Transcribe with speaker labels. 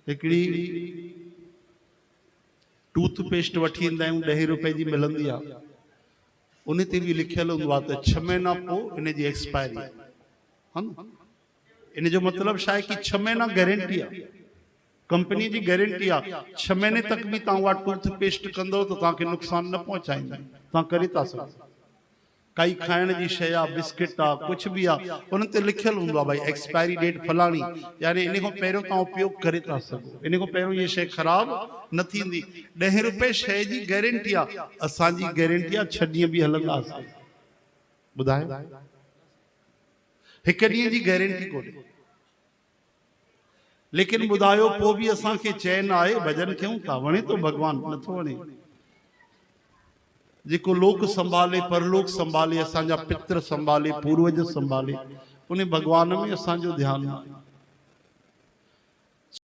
Speaker 1: हिकिड़ी टूथपेस्ट वठी ईंदा आहियूं 10 रुपए जी मिलंदी आहे, उन ते भी लिखियल हूंदो आहे त 6 महीना पोइ इन जी एक्सपायरी है न। इन जो मतलब छा आहे कि 6 महीना गारंटी आहे, कंपनी जी गारंटी आहे। 6 महीने तक भी तव्हां उहा टूथपेस्ट कंदो त तव्हांखे नुक़सान न पहुचाईंदा, तव्हां करे था सघो। काई खाइण जी शइ आहे, बिस्किट आहे, कुछ भी आहे, उन ते लिखियल हूंदो आहे भाई एक्सपायरी डेट फलाणी, यानी इन खां पहिरियों तव्हां उपयोग करे था सघो, इन खां पहिरियों ये शइ ख़राब न थींदी। 10 रुपए शइ जी गारंटी आहे, असांजी गारंटी आहे 6 ॾींहं भी हलंदासीं। ॿुधायो, हिकु ॾींहं जी गारंटी कोन्हे। लेकिन ॿुधायो पोइ बि असांखे चैन आहे, भजन कयूं था, वणे थो भगवान, नथो वणे। जेको लोक संभाले, परलोक संभाले, असांजा पित्र संभाले, पूर्वज संभाले, उन भगवान में असांजो ध्यान आहे।